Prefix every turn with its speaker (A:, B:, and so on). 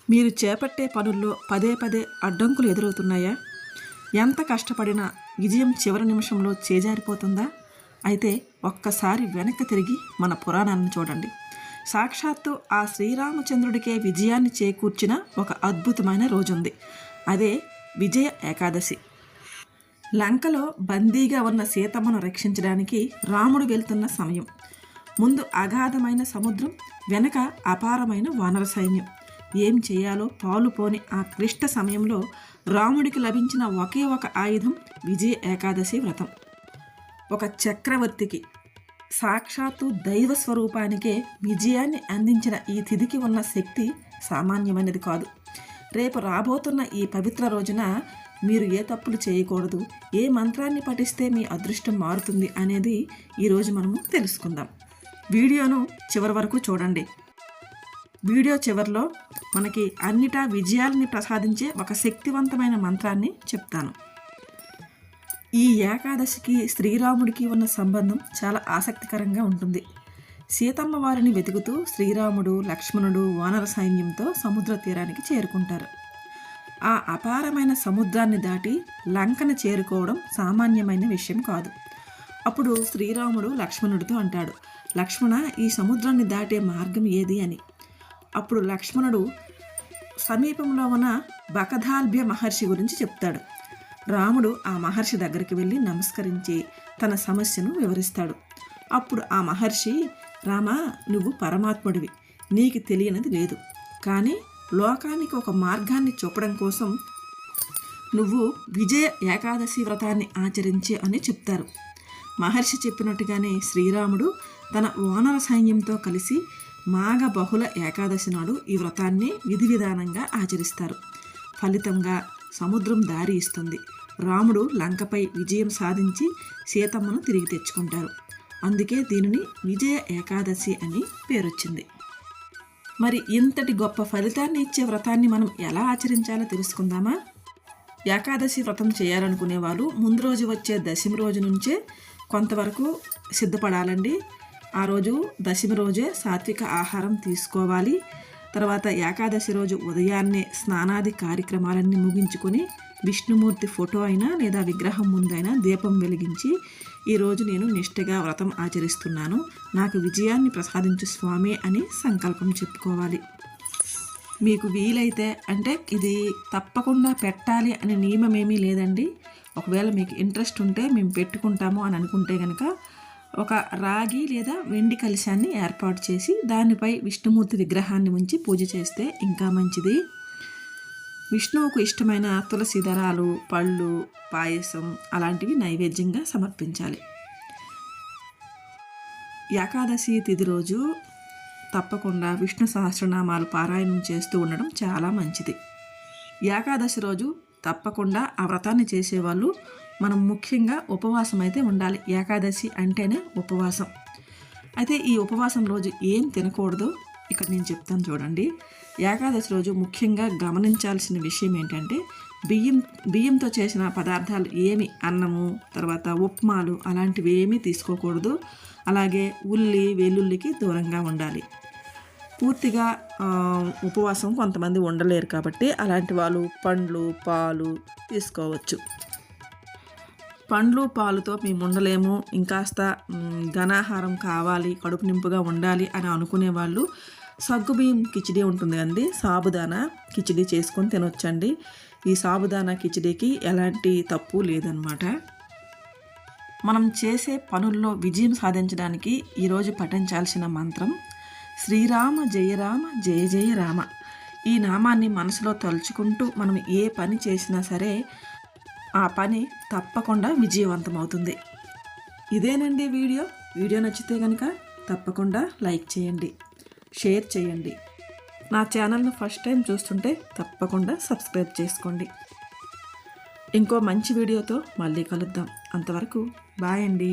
A: మీరు చేపట్టే పనుల్లో పదే పదే అడ్డంకులు ఎదురవుతున్నాయా? ఎంత కష్టపడినా విజయం చివరి నిమిషంలో చేజారిపోతుందా? అయితే ఒక్కసారి వెనక్కి తిరిగి మన పురాణాలను చూడండి. సాక్షాత్తు ఆ శ్రీరామచంద్రుడికే విజయాన్ని చేకూర్చిన ఒక అద్భుతమైన రోజుంది. అదే విజయ ఏకాదశి. లంకలో బందీగా ఉన్న సీతమ్మను రక్షించడానికి రాముడు వెళ్తున్న సమయం. ముందు అగాధమైన సముద్రం, వెనక అపారమైన వానర సైన్యం. ఏం చేయాలో పాలుపోని ఆ క్లిష్ట సమయంలో రాముడికి లభించిన ఒకే ఒక ఆయుధం విజయ ఏకాదశి వ్రతం. ఒక చక్రవర్తికి, సాక్షాత్తు దైవ స్వరూపానికే విజయాన్ని అందించిన ఈ తిథికి ఉన్న శక్తి సామాన్యమైనది కాదు. రేపు రాబోతున్న ఈ పవిత్ర రోజున మీరు ఏ తప్పులు చేయకూడదు, ఏ మంత్రాన్ని పఠిస్తే మీ అదృష్టం మారుతుంది అనేది ఈరోజు మనము తెలుసుకుందాం. వీడియోను చివరి వరకు చూడండి. వీడియో చివరిలో మనకి అన్నిటా విజయాలని ప్రసాదించే ఒక శక్తివంతమైన మంత్రాన్ని చెప్తాను. ఈ ఏకాదశికి శ్రీరాముడికి ఉన్న సంబంధం చాలా ఆసక్తికరంగా ఉంటుంది. సీతమ్మ వారిని వెతుకుతూ శ్రీరాముడు, లక్ష్మణుడు వానర సైన్యంతో సముద్ర తీరానికి చేరుకుంటారు. ఆ అపారమైన సముద్రాన్ని దాటి లంకను చేరుకోవడం సామాన్యమైన విషయం కాదు. అప్పుడు శ్రీరాముడు లక్ష్మణుడితో అంటాడు, లక్ష్మణ, ఈ సముద్రాన్ని దాటే మార్గం ఏది అని. అప్పుడు లక్ష్మణుడు సమీపంలో ఉన్న బకధాల్భ్య మహర్షి గురించి చెప్తాడు. రాముడు ఆ మహర్షి దగ్గరికి వెళ్ళి నమస్కరించి తన సమస్యను వివరిస్తాడు. అప్పుడు ఆ మహర్షి, రామా, నువ్వు పరమాత్ముడివి, నీకు తెలియనిది లేదు, కానీ లోకానికి ఒక మార్గాన్ని చూపడం కోసం నువ్వు విజయ ఏకాదశి వ్రతాన్ని ఆచరించే అని చెప్తారు. మహర్షి చెప్పినట్టుగానే శ్రీరాముడు తన వానర సైన్యంతో కలిసి మాఘ బహుళ ఏకాదశి నాడు ఈ వ్రతాన్ని విధి విధానంగా ఆచరిస్తారు. ఫలితంగా సముద్రం దారి ఇస్తుంది. రాముడు లంకపై విజయం సాధించి సీతమ్మను తిరిగి తెచ్చుకుంటారు. అందుకే దీనిని విజయ ఏకాదశి అని పేరొచ్చింది. మరి ఇంతటి గొప్ప ఫలితాన్ని ఇచ్చే వ్రతాన్ని మనం ఎలా ఆచరించాలో తెలుసుకుందామా? ఏకాదశి వ్రతం చేయాలనుకునే వాళ్ళు ముందు రోజు వచ్చే దశమి రోజు నుంచే కొంతవరకు సిద్ధపడాలండి. ఆ రోజు దశమి రోజే సాత్విక ఆహారం తీసుకోవాలి. తర్వాత ఏకాదశి రోజు ఉదయాన్నే స్నానాది కార్యక్రమాలన్నీ ముగించుకొని విష్ణుమూర్తి ఫోటో అయినా లేదా విగ్రహం ముందైనా దీపం వెలిగించి, ఈరోజు నేను నిష్ఠగా వ్రతం ఆచరిస్తున్నాను, నాకు విజయాన్ని ప్రసాదించు స్వామి అని సంకల్పం చెప్పుకోవాలి. మీకు వీలైతే, అంటే ఇది తప్పకుండా పెట్టాలి అనే నియమమేమీ లేదండి. ఒకవేళ మీకు ఇంట్రెస్ట్ ఉంటే మేము పెట్టుకుంటాము అని అనుకుంటే కనుక ఒక రాగి లేదా వెండి కలశాన్ని ఏర్పాటు చేసి దానిపై విష్ణుమూర్తి విగ్రహాన్ని ఉంచి పూజ చేస్తే ఇంకా మంచిది. విష్ణువుకు ఇష్టమైన తులసి దళాలు, పళ్ళు, పాయసం అలాంటివి నైవేద్యంగా సమర్పించాలి. ఏకాదశి తిథి రోజు తప్పకుండా విష్ణు సహస్రనామాలు పారాయణం చేస్తూ ఉండడం చాలా మంచిది. ఏకాదశి రోజు తప్పకుండా ఆ వ్రతాన్ని చేసేవాళ్ళు మనం ముఖ్యంగా ఉపవాసం అయితే ఉండాలి. ఏకాదశి అంటేనే ఉపవాసం. అయితే ఈ ఉపవాసం రోజు ఏం తినకూడదో ఇక్కడ నేను చెప్తాను చూడండి. ఏకాదశి రోజు ముఖ్యంగా గమనించాల్సిన విషయం ఏంటంటే బియ్యంతో చేసిన పదార్థాలు ఏమి, అన్నము, తర్వాత ఉప్మాలు అలాంటివి ఏమీ తీసుకోకూడదు. అలాగే ఉల్లి, వెల్లుల్లికి దూరంగా ఉండాలి. పూర్తిగా ఉపవాసం కొంతమంది ఉండలేరు కాబట్టి అలాంటి వాళ్ళు పండ్లు, పాలు తీసుకోవచ్చు. పండ్లు, పాలుతో మేము ఉండలేము, ఇంకాస్త ఘనాహారం కావాలి, కడుపు నింపుగా ఉండాలి అని అనుకునే వాళ్ళు సగ్గుబియ్యం కిచిడి ఉంటుంది అండి, సాబుదానా కిచిడి చేసుకొని తినొచ్చండి. ఈ సాబుదానా కిచిడీకి ఎలాంటి తప్పు లేదనమాట. మనం చేసే పనుల్లో విజయం సాధించడానికి ఈరోజు పఠించాల్సిన మంత్రం శ్రీరామ జయ రామ జయ జయ రామ. ఈ నామాన్ని మనసులో తలుచుకుంటూ మనం ఏ పని చేసినా సరే ఆ పని తప్పకుండా విజయవంతమవుతుంది. ఇదేనండి వీడియో నచ్చితే కనుక తప్పకుండా లైక్ చేయండి, షేర్ చేయండి. నా ఛానల్ను ఫస్ట్ టైం చూస్తుంటే తప్పకుండా సబ్స్క్రైబ్ చేసుకోండి. ఇంకో మంచి వీడియోతో మళ్ళీ కలుద్దాం. అంతవరకు బాయ్ అండి.